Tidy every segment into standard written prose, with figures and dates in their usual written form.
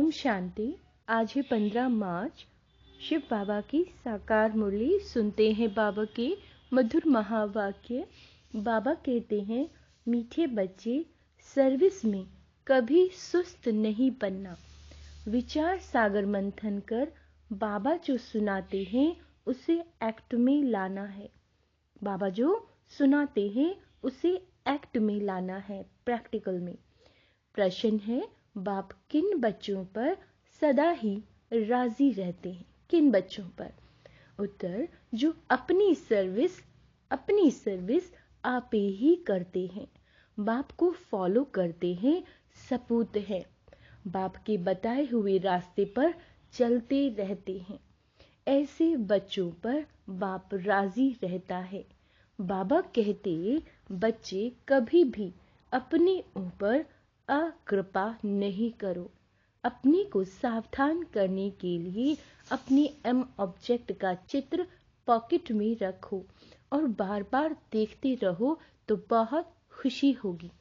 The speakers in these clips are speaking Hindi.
ओम शांति। आज है 15 मार्च। शिव बाबा की साकार मुरली सुनते हैं। बाबा के मधुर महावाक्य। बाबा कहते हैं, मीठे बच्चे, सर्विस में कभी सुस्त नहीं बनना। विचार सागर मंथन कर बाबा जो सुनाते हैं उसे एक्ट में लाना है। बाबा जो सुनाते हैं उसे एक्ट में लाना है, प्रैक्टिकल में। प्रश्न है, बाप किन बच्चों पर सदा ही राजी रहते हैं? किन बच्चों पर? उत्तर, जो अपनी सर्विस आप ही करते हैं, बाप को फॉलो करते हैं, सपूत है, बाप के बताए हुए रास्ते पर चलते रहते हैं। ऐसे बच्चों पर बाप राजी रहता है। बाबा कहते, बच्चे कभी भी अपने ऊपर अकृपा नहीं करो। अपने को सावधान करने के लिए अपने एम ऑब्जेक्ट का चित्र पॉकेट में रखो और बार बार देखते रहो तो बहुत खुशी होगी।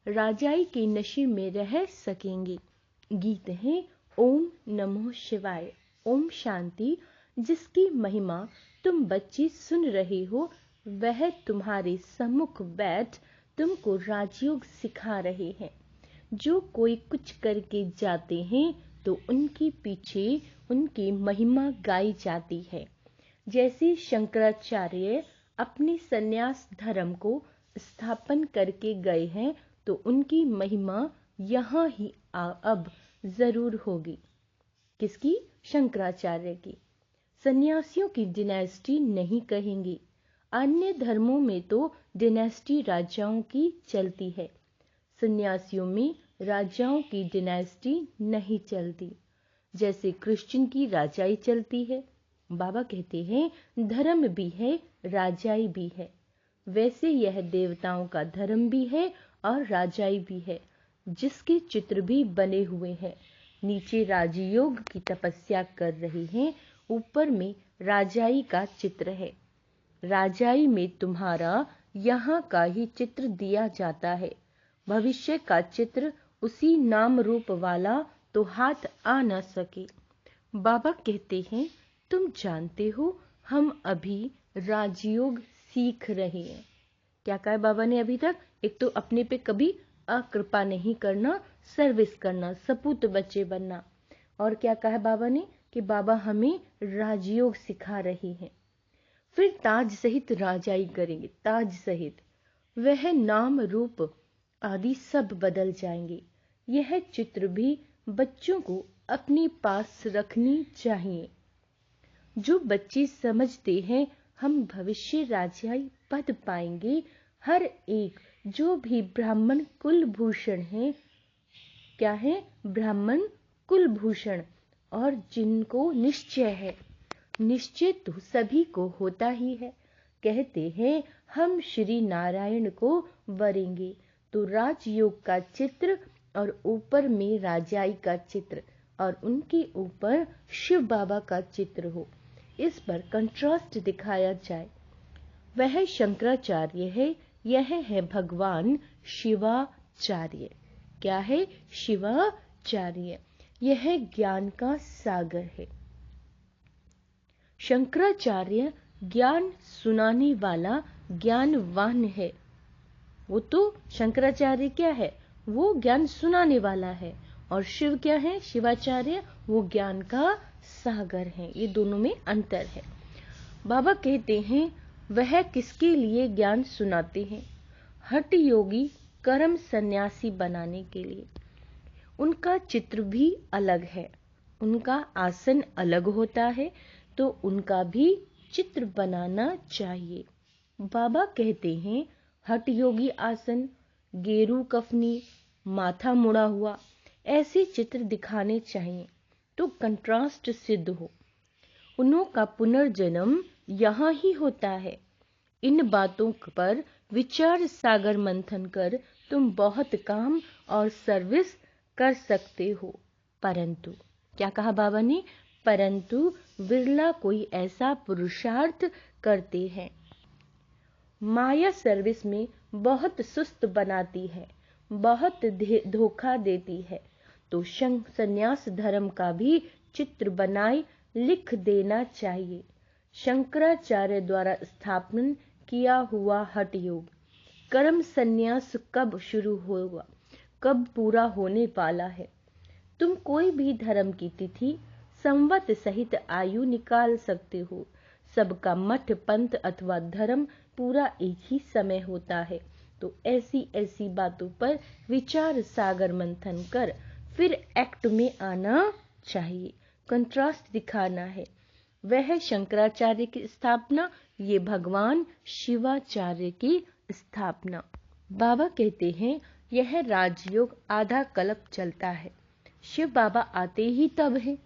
राजाई के नशे में रह सकेंगे। गीत है ओम नमो शिवाय। ओम शांति। जिसकी महिमा तुम बच्चे सुन रहे हो, वह तुम्हारे सम्मुख बैठ तुमको राजयोग सिखा रहे हैं। जो कोई कुछ करके जाते हैं तो उनके पीछे उनकी महिमा गाई जाती है। जैसे शंकराचार्य अपने संन्यास धर्म को स्थापन करके गए हैं तो उनकी महिमा यहाँ ही अब जरूर होगी। किसकी? शंकराचार्य की। सन्यासियों की डिनेस्टी नहीं कहेंगे। अन्य धर्मों में तो डिनेस्टी राजाओं की चलती है। सन्यासियों में राजाओं की डिनेस्टी नहीं चलती। जैसे क्रिश्चियन की राजाई चलती है। बाबा कहते हैं, धर्म भी है, राजाई भी है। वैसे यह देवताओं का धर्म भी है और राजाई भी है, जिसके चित्र भी बने हुए हैं। नीचे राजयोग की तपस्या कर रहे हैं, ऊपर में राजाई का चित्र है। राजाई में तुम्हारा यहाँ का ही चित्र दिया जाता है। भविष्य का चित्र उसी नाम रूप वाला तो हाथ आ न सके। बाबा कहते हैं, तुम जानते हो हम अभी राजयोग सीख रहे हैं। क्या कहा बाबा ने अभी तक? एक तो अपने पे कभी अकृपा नहीं करना, सर्विस करना, सपूत बच्चे बनना। और क्या कहा बाबा ने? कि बाबा हमें राजयोग सिखा रहे हैं। फिर ताज सहित राजाई करेंगे, ताज सहित। वह नाम रूप आदि सब बदल जाएंगे। यह चित्र भी बच्चों को अपने पास रखनी चाहिए। जो बच्चे समझते हैं हम भविष्य राजाई पद पाएंगे, हर एक जो भी ब्राह्मण कुलभूषण है, क्या है? ब्राह्मण कुलभूषण, और जिनको निश्चय है, निश्चय तो सभी को होता ही है। कहते हैं हम श्री नारायण को वरेंगे, तो राजयोग का चित्र और ऊपर में राजाई का चित्र और उनके ऊपर शिव बाबा का चित्र हो, इस पर कंट्रास्ट दिखाया जाए। वह शंकराचार्य है, यह है भगवान शिवाचार्य। क्या है? शिवाचार्य। यह ज्ञान का सागर है। शंकराचार्य ज्ञान सुनाने वाला ज्ञानवान है। वो तो शंकराचार्य क्या है? वो ज्ञान सुनाने वाला है। और शिव क्या है? शिवाचार्य, वो ज्ञान का सागर है। ये दोनों में अंतर है। बाबा कहते हैं, वह किसके लिए ज्ञान सुनाते हैं? हठ योगी कर्म सन्यासी बनाने के लिए। उनका चित्र भी अलग है, उनका आसन अलग होता है, तो उनका भी चित्र बनाना चाहिए। बाबा कहते हैं, हठ योगी आसन, गेरू कफनी, माथा मुड़ा हुआ, ऐसे चित्र दिखाने चाहिए तो कंट्रास्ट सिद्ध हो। उन्हों का पुनर्जन्म यहाँ ही होता है। इन बातों पर विचार सागर मंथन कर तुम बहुत काम और सर्विस कर सकते हो। परंतु क्या कहा बाबा ने? परंतु विरला कोई ऐसा पुरुषार्थ करते हैं। माया सर्विस में बहुत सुस्त बनाती है, बहुत धोखा देती है, तो संन्यास धर्म का भी चित्र बनाए लिख देना चाहिए। शंकराचार्य द्वारा स्थापन किया हुआ हठ योग, कर्म संन्यास कब शुरू होगा, कब पूरा होने वाला है। तुम कोई भी धर्म की तिथि संवत सहित आयु निकाल सकते हो। सबका मठ पंथ अथवा धर्म पूरा एक ही समय होता है। तो ऐसी ऐसी बातों पर विचार सागर मंथन कर फिर एक्ट में आना चाहिए, कंट्रास्ट दिखाना है। वह शंकराचार्य की स्थापना, ये भगवान शिवाचार्य की स्थापना। बाबा कहते हैं यह राजयोग आधा कल्प चलता है। शिव बाबा आते ही तब है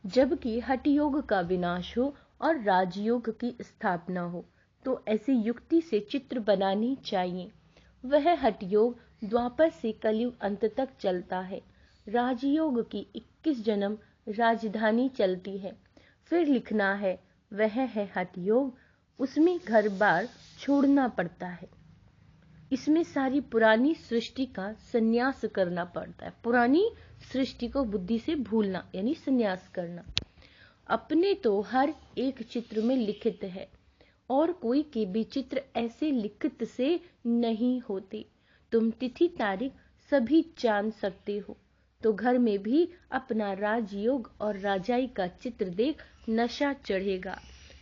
जबकि हठ योग का विनाश हो और राजयोग की स्थापना हो। तो ऐसी युक्ति से चित्र बनानी चाहिए। वह हठ योग द्वापर से कलयुग अंत तक चलता है। राजयोग की 21 जन्म राजधानी चलती है। फिर लिखना है वह है हठ योग, उसमें घर बार छोड़ना पड़ता है। इसमें सारी पुरानी सृष्टि का संन्यास करना पड़ता है। पुरानी सृष्टि को बुद्धि से भूलना यानी संन्यास करना। अपने तो हर एक चित्र में लिखित है और कोई के भी चित्र ऐसे लिखित से नहीं होते। तुम तिथि तारीख सभी जान सकते हो। तो घर में भी अपना राजयोग और राजाई का चित्र देख नशा चढ़ेगा।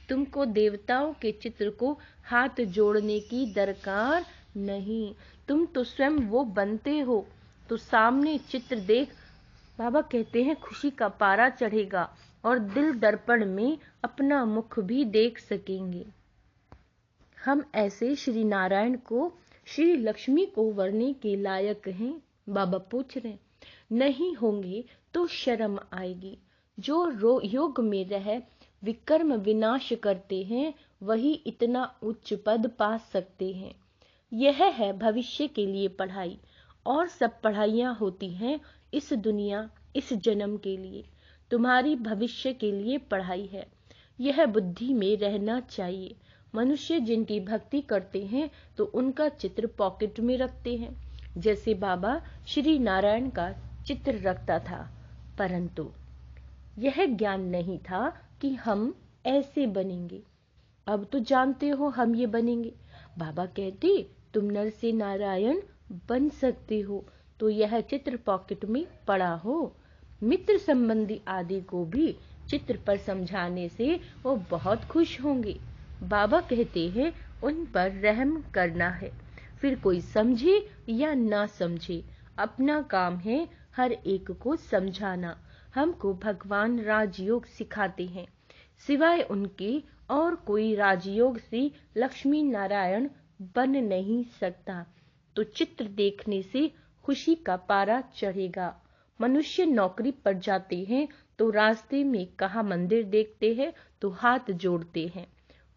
तुमको देवताओं के चित्र को हाथ जोड़ने की दरकार नहीं, तुम तो स्वयं वो बनते हो। तो सामने चित्र देख बाबा कहते हैं खुशी का पारा चढ़ेगा और दिल दर्पण में अपना मुख भी देख सकेंगे। हम ऐसे श्री नारायण को, श्री लक्ष्मी को वरने के लायक हैं? बाबा पूछ रहे हैं। नहीं होंगे तो शर्म आएगी। जो योग में रह विकर्म विनाश करते हैं वही इतना उच्च पद पा सकते हैं। यह है भविष्य के लिए पढ़ाई, और सब पढ़ाइयाँ होती हैं इस दुनिया इस जन्म के लिए। तुम्हारी भविष्य के लिए पढ़ाई है, यह बुद्धि में रहना चाहिए। मनुष्य जिनकी भक्ति करते हैं तो उनका चित्र पॉकेट में रखते हैं, जैसे बाबा श्री नारायण का चित्र रखता था। परंतु यह ज्ञान नहीं था कि हम ऐसे बनेंगे। अब तो जानते हो हम ये बनेंगे। बाबा कहते तुम नर से नारायण बन सकते हो, तो यह चित्र पॉकेट में पड़ा हो। मित्र संबंधी आदि को भी चित्र पर समझाने से वो बहुत खुश होंगे। बाबा कहते हैं उन पर रहम करना है, फिर कोई समझे या ना समझे अपना काम है हर एक को समझाना। हमको भगवान राजयोग सिखाते हैं, सिवाय उनके और कोई राजयोग से लक्ष्मी नारायण बन नहीं सकता। तो चित्र देखने से खुशी का पारा चढ़ेगा। मनुष्य नौकरी पर जाते हैं तो रास्ते में कहाँ मंदिर देखते हैं तो हाथ जोड़ते हैं,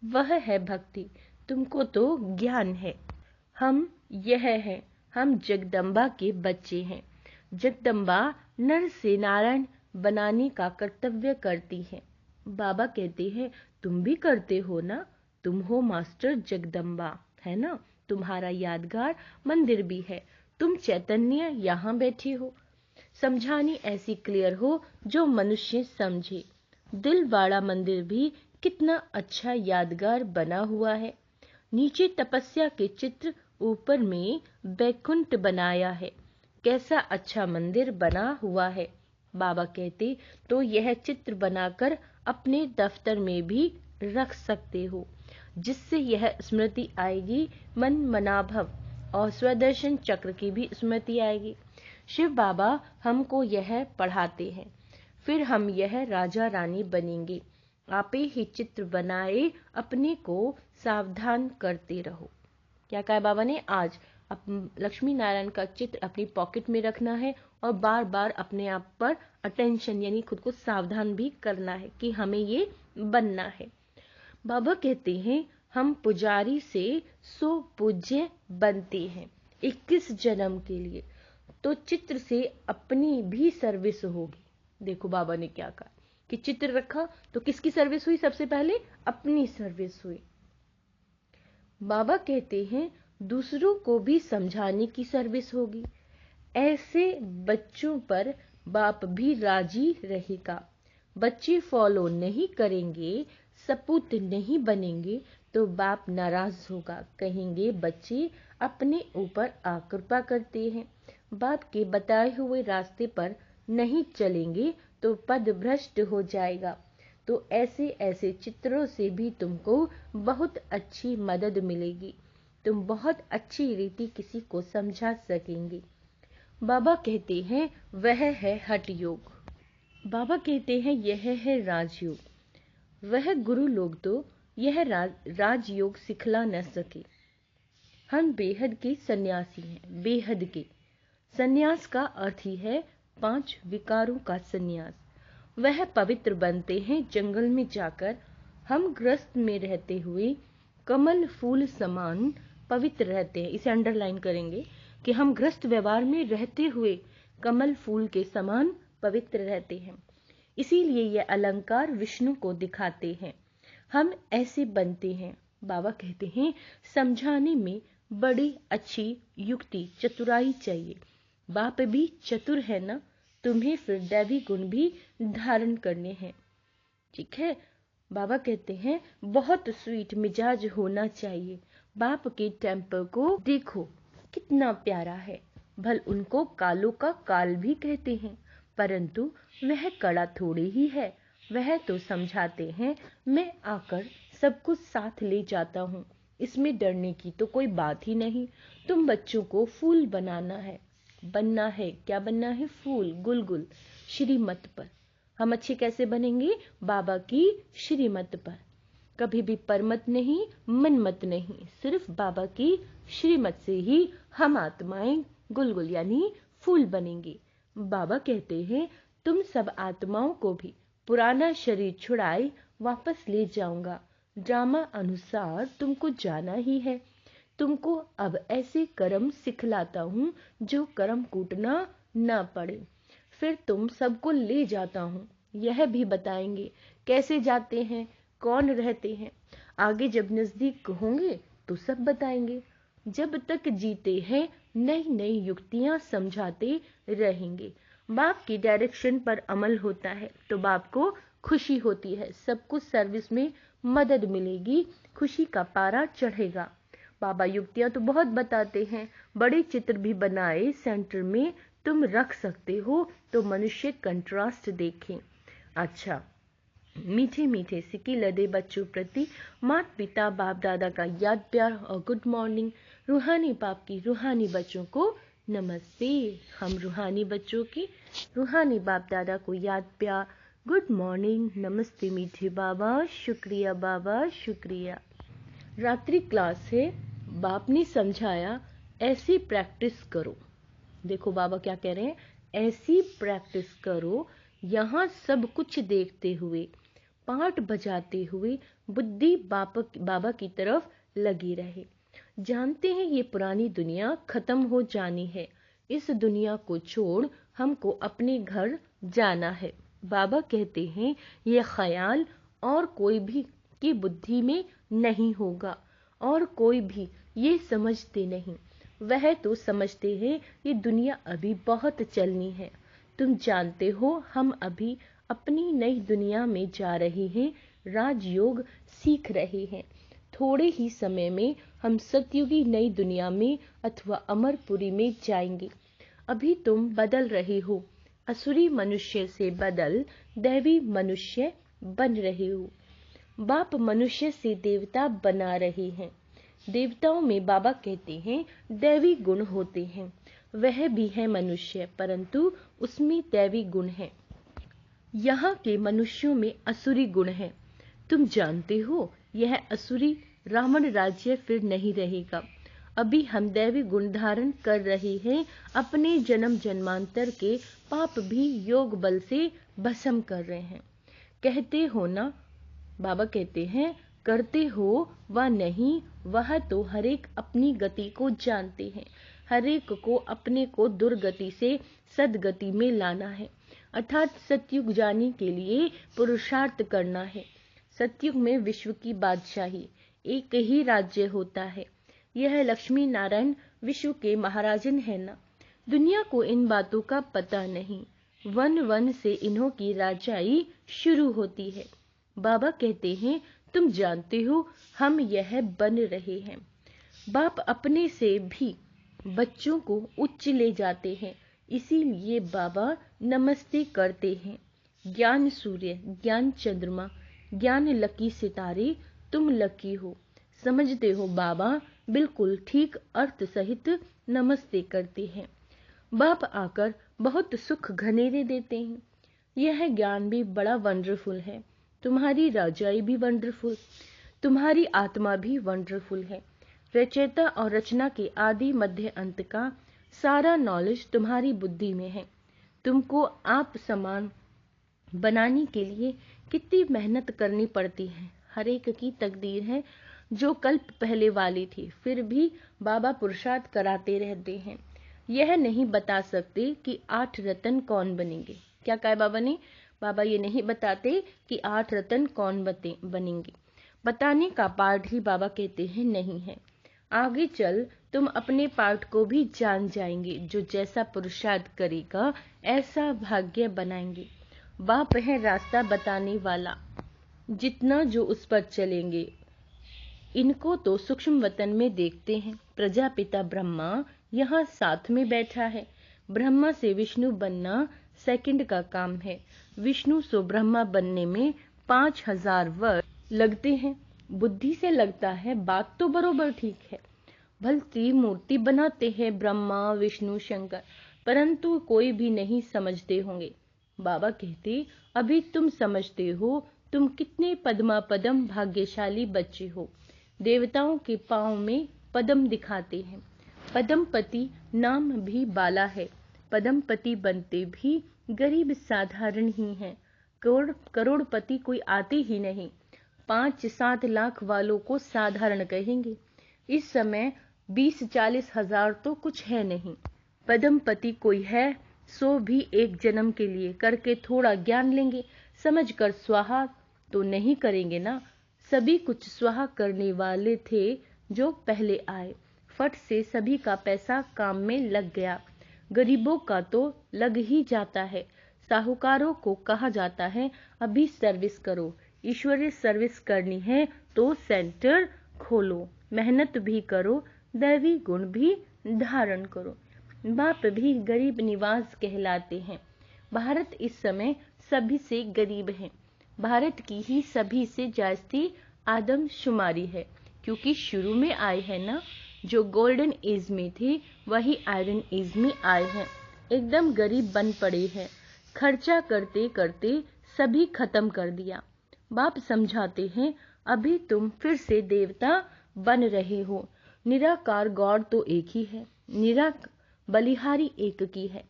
वह है भक्ति। तुमको तो ज्ञान है। हम यह है, हम जगदम्बा के बच्चे हैं। जगदम्बा नर से नारायण बनाने का कर्तव्य करती है। बाबा कहते हैं तुम भी करते हो ना, तुम हो मास्टर जगदम्बा, है ना। तुम्हारा यादगार मंदिर भी है, तुम चैतन्य यहाँ बैठे हो। समझानी ऐसी क्लियर हो जो मनुष्य समझे। दिलवाड़ा मंदिर भी कितना अच्छा यादगार बना हुआ है। नीचे तपस्या के चित्र, ऊपर में बैकुंठ बनाया है। कैसा अच्छा मंदिर बना हुआ है। बाबा कहते तो यह चित्र बनाकर अपने दफ्तर में भी रख सकते हो, जिससे यह स्मृति आएगी। मन मनाभव और स्वदर्शन चक्र की भी स्मृति आएगी। शिव बाबा हमको यह पढ़ाते हैं, फिर हम यह राजा रानी बनेंगे। आपे ही चित्र बनाए अपने को सावधान करते रहो। क्या कहा बाबा ने? आज लक्ष्मी नारायण का चित्र अपनी पॉकेट में रखना है और बार बार अपने आप पर अटेंशन यानी खुद को सावधान भी करना है कि हमें ये बनना है। बाबा कहते हैं हम पुजारी से 100 पूज्य बनते हैं 21 जन्म के लिए, तो चित्र से अपनी भी सर्विस होगी। देखो बाबा ने क्या कहा कि चित्र रखा तो किसकी सर्विस हुई? सबसे पहले अपनी सर्विस हुई। बाबा कहते हैं दूसरों को भी समझाने की सर्विस होगी। ऐसे बच्चों पर बाप भी राजी रहेगा। बच्चे फॉलो नहीं करेंगे, सपूत नहीं बनेंगे तो बाप नाराज होगा, कहेंगे बच्चे अपने ऊपर कृपा करते हैं। बाप के बताए हुए रास्ते पर नहीं चलेंगे तो पद भ्रष्ट हो जाएगा। तो ऐसे ऐसे चित्रों से भी तुमको बहुत अच्छी मदद मिलेगी, तुम बहुत अच्छी रीति किसी को समझा सकेंगे। बाबा कहते हैं वह है हठ योग। बाबा कहते हैं यह है राजयोग। वह गुरु लोग तो यह राजयोग सिखला न सके। हम बेहद के सन्यासी हैं, बेहद के। सन्यास का अर्थ ही है 5 विकारों का सन्यास। वह पवित्र बनते हैं जंगल में जाकर। हम गृहस्थ में रहते हुए कमल फूल समान पवित्र रहते हैं। इसे अंडरलाइन करेंगे कि हम गृहस्थ व्यवहार में रहते हुए कमल फूल के समान पवित्र रहते हैं। इसीलिए ये अलंकार विष्णु को दिखाते हैं। हम ऐसे बनते हैं। बाबा कहते हैं समझाने में बड़ी अच्छी युक्ति चतुराई चाहिए। बाप भी चतुर है ना, तुम्हें फिर दैवी गुण भी धारण करने हैं। ठीक है। बाबा कहते हैं बहुत स्वीट मिजाज होना चाहिए। बाप के टेम्पर को देखो कितना प्यारा है। भल उनको कालों का काल भी कहते हैं, परंतु वह कड़ा थोड़ी ही है। वह तो समझाते हैं मैं आकर सब कुछ साथ ले जाता हूँ, इसमें डरने की तो कोई बात ही नहीं। तुम बच्चों को फूल बनना है। क्या बनना है? फूल, गुलगुल, श्रीमत पर। हम अच्छे कैसे बनेंगे? बाबा की श्रीमत पर। कभी भी परमत नहीं, मनमत नहीं, सिर्फ बाबा की श्रीमत से ही हम आत्माएं गुलगुल यानी फूल बनेंगे। बाबा कहते हैं तुम सब आत्माओं को भी पुराना शरीर छुड़ाए वापस ले जाऊंगा। ड्रामा अनुसार तुमको जाना ही है। तुमको अब ऐसे कर्म सिखलाता हूँ जो कर्म कूटना ना पड़े। फिर तुम सबको ले जाता हूँ, यह भी बताएंगे कैसे जाते हैं, कौन रहते हैं। आगे जब नजदीक होंगे तो सब बताएंगे। जब तक जीते हैं नई नई युक्तियां समझाते रहेंगे। बाप की डायरेक्शन पर अमल होता है तो बाप को खुशी होती है, सब कुछ सर्विस में मदद मिलेगी, खुशी का पारा चढ़ेगा। बाबा युक्तियां तो बहुत बताते हैं, बड़े चित्र भी बनाए सेंटर में तुम रख सकते हो तो मनुष्य कंट्रास्ट देखें। अच्छा, मीठे मीठे सिक्के लदे बच्चों प्रति माता पिता बाप दादा का याद प्यार और गुड मॉर्निंग। रूहानी बाप की रूहानी बच्चों को नमस्ते। हम रूहानी बच्चों की रूहानी बाप दादा को याद प्यार, गुड मॉर्निंग, नमस्ते मीठे बाबा, शुक्रिया बाबा, शुक्रिया। रात्रि क्लास है। बाप ने समझाया ऐसी प्रैक्टिस करो। देखो बाबा क्या कह रहे हैं, ऐसी प्रैक्टिस करो। यहाँ सब कुछ देखते हुए, पाठ बजाते हुए बुद्धि बाबा की तरफ लगी रहे। जानते हैं ये पुरानी दुनिया खत्म हो जानी है। इस दुनिया को छोड़ हमको अपने घर जाना है। बाबा कहते हैं ये ख्याल और कोई भी की बुद्धि में नहीं होगा, और कोई भी ये समझते नहीं। वह तो समझते हैं ये दुनिया अभी बहुत चलनी है। तुम जानते हो हम अभी अपनी नई दुनिया में जा रहे हैं, राजयोग सीख रहे हैं। थोड़े ही समय में हम सतयुगी नई दुनिया में अथवा अमरपुरी में जाएंगे। अभी तुम बदल रहे हो, असुरी मनुष्य से बदल दैवी मनुष्य बन रहे हो। बाप मनुष्य से देवता बना रहे हैं। देवताओं में बाबा कहते हैं दैवी गुण होते हैं। वह भी है मनुष्य, परंतु उसमें दैवी गुण है। यहाँ के मनुष्यों में असुरी गुण है। तुम जानते हो यह असुरी रावण राज्य फिर नहीं रहेगा। अभी हम दैवी गुण धारण कर रहे हैं। अपने जन्म जन्मांतर के पाप भी योग बल से भस्म कर रहे हैं। कहते हो ना, बाबा कहते हैं करते हो व नहीं, वह तो हरेक अपनी गति को जानते हैं। हरेक को अपने को दुर्गति से सदगति में लाना है, अर्थात सतयुग जाने के लिए पुरुषार्थ करना है। सतयुग में विश्व की बादशाही, एक ही राज्य होता है। यह लक्ष्मी नारायण विश्व के महाराजन है ना। दुनिया को इन बातों का पता नहीं। वन वन से इन्हों की राजाई शुरू होती है। बाबा कहते हैं, तुम जानते हो हम यह बन रहे हैं। बाप अपने से भी बच्चों को उच्च ले जाते हैं, इसीलिए बाबा नमस्ते करते हैं। ज्ञान सूर्य, ज्ञान चंद्रमा, ज्ञान लकी सितारे, तुम लकी हो। समझते हो बाबा बिल्कुल ठीक अर्थ सहित नमस्ते करते हैं। बाप आकर बहुत सुख घनेरे देते हैं। यह ज्ञान भी बड़ा वंडरफुल है। तुम्हारी राजाई भी वंडरफुल, तुम्हारी आत्मा भी वंडरफुल है। रचयिता और रचना के आदि मध्य अंत का सारा नॉलेज तुम्हारी बुद्धि में है। तुमको आप समान बनाने के लिए कितनी मेहनत करनी पड़ती है। हर एक की तकदीर है जो कल्प पहले वाली थी, फिर भी बाबा पुरुषार्थ कराते रहते हैं। यह नहीं बता सकते कि 8 रतन कौन बनेंगे। क्या कहा बाबा ने? बाबा ये नहीं बताते कि 8 रतन कौन बनेंगे। बताने का पार्ट ही बाबा कहते हैं नहीं है। आगे चल तुम अपने पार्ट को भी जान जाएंगे। जो जैसा पुरुषार्थ करेगा ऐसा भाग्य बनाएंगे। बाप है रास्ता बताने वाला, जितना जो उस पर चलेंगे। इनको तो सूक्ष्म वतन में देखते हैं। प्रजापिता ब्रह्मा यहाँ साथ में बैठा है। ब्रह्मा से विष्णु बनना सेकंड का काम है। विष्णु से ब्रह्मा बनने में 5000 वर्ष लगते हैं। बुद्धि से लगता है बात तो बरोबर ठीक है। भलती मूर्ति बनाते हैं ब्रह्मा विष्णु शंकर, परंतु कोई भी नहीं समझते होंगे। बाबा कहते, अभी तुम समझते हो। तुम कितने पद्म भाग्यशाली बच्चे हो। देवताओं के पांव में पद्म दिखाते हैं। पद्मपति नाम भी बाला है। पद्मपति बनते भी गरीब साधारण ही हैं। करोड़पति कोई आते ही नहीं। 5-7 लाख वालों को साधारण कहेंगे। इस समय 20-40 हजार तो कुछ है नहीं। पद्मपति कोई है सो भी एक जन्म के लिए करके थोड़ा ज्ञान लेंगे, समझकर स्वाहा तो नहीं करेंगे ना। सभी कुछ स्वाहा करने वाले थे जो पहले आए। फट से सभी का पैसा काम में लग गया। गरीबों का तो लग ही जाता है। साहूकारों को कहा जाता है अभी सर्विस करो। ईश्वरीय सर्विस करनी है तो सेंटर खोलो, मेहनत भी करो, दैवी गुण भी धारण करो। बाप भी गरीब निवास कहलाते हैं। भारत इस समय सभी से गरीब है। भारत की ही सभी से जास्ती आदमशुमारी है, क्योंकि शुरू में आए हैं ना। जो गोल्डन एज में थे वही आयरन एज में आए हैं। एकदम गरीब बन पड़े हैं। खर्चा करते करते सभी खत्म कर दिया। बाप समझाते हैं अभी तुम फिर से देवता बन रहे हो। निराकार गॉड तो एक ही है, बलिहारी एक की है।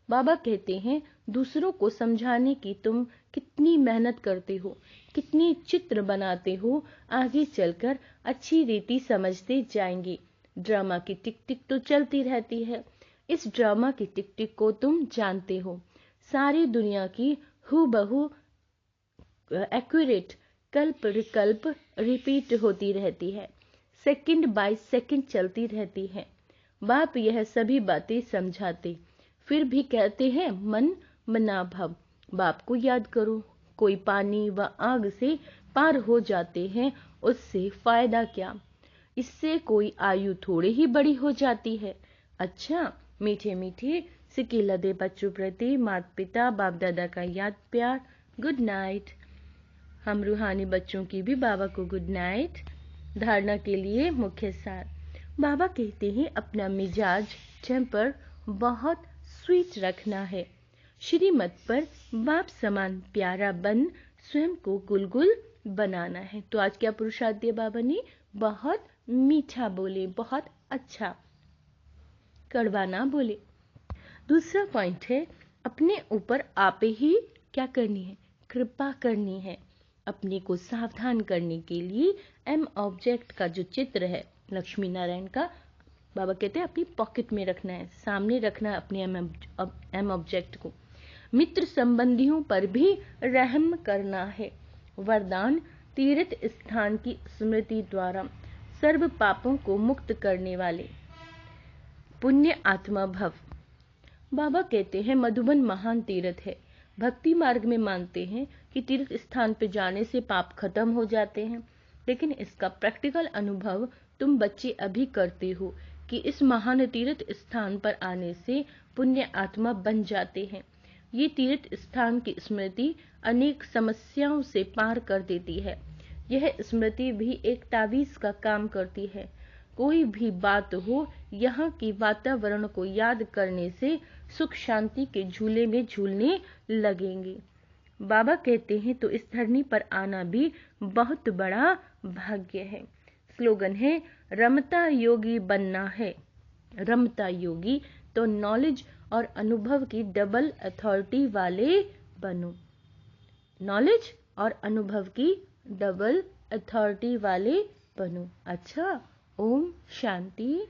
बाबा कहते हैं दूसरों को समझाने की तुम कितनी मेहनत करते हो, कितनी चित्र बनाते हो, आगे चलकर अच्छी रीति समझते जाएंगे। ड्रामा की टिक टिक तो चलती रहती है। इस ड्रामा की टिक टिक को तुम जानते हो। सारी दुनिया की हूबहू एक्यूरेट कल्प विकल्प रिपीट होती रहती है, सेकंड बाय सेकंड चलती रहती है। बाप यह सभी बातें समझाते फिर भी कहते हैं मन मना भव। बाप को याद करो। कोई पानी व आग से पार हो जाते हैं, उससे फायदा क्या? इससे कोई आयु थोड़ी ही बड़ी हो जाती है। अच्छा, मीठे मीठे सिक्के लदे बच्चों प्रति माता पिता बाप दादा का याद प्यार। Good night. हम रूहानी बच्चों की भी बाबा को गुड नाइट। धारणा के लिए मुख्य सार। बाबा कहते हैं अपना मिजाज टेम्पर बहुत स्वीट रखना है। श्रीमत पर बाप समान प्यारा बन स्वयं को गुलगुल बनाना है। तो आज क्या पुरुषार्थ दिया बाबा ने? बहुत मीठा बोले, बहुत अच्छा, कड़वा ना बोले। दूसरा पॉइंट है अपने ऊपर आप ही क्या करनी है? कृपा करनी है। अपने को सावधान करने के लिए एम ऑब्जेक्ट का जो चित्र है लक्ष्मी नारायण का, बाबा कहते हैं अपनी पॉकेट में रखना है, सामने रखना है अपने एम ऑब्जेक्ट को। मित्र संबंधियों पर भी रहम करना है। वरदान तीर्थ स्थान की स्मृति द्वारा सर्व पापों को मुक्त करने वाले। पुण्य आत्मा भव। बाबा कहते हैं मधुबन महान तीर्थ है। भक्ति मार्ग में मानते हैं कि तीर्थ स्थान पे जाने से पाप खत्म हो जाते हैं, लेकिन इसका प्रैक्टिकल अनुभव तुम बच्चे अभी करते हो कि इस महान तीर्थ स्थान पर आने से पुण्य आत्मा बन जाते हैं। ये तीर्थ स्थान की स्मृति अनेक समस्याओं से पार कर देती है। यह स्मृति भी एक तावीज का काम करती है। कोई भी बात हो, यहाँ की वातावरण को याद करने से सुख शांति के झूले में झूलने लगेंगे। बाबा कहते हैं तो इस धरनी पर आना भी बहुत बड़ा भाग्य है। स्लोगन है रमता योगी बनना है। रमता योगी तो नॉलेज और अनुभव की डबल अथॉरिटी वाले बनो। नॉलेज और अनुभव की डबल अथॉरिटी वाले बनो। अच्छा, ओम शांति।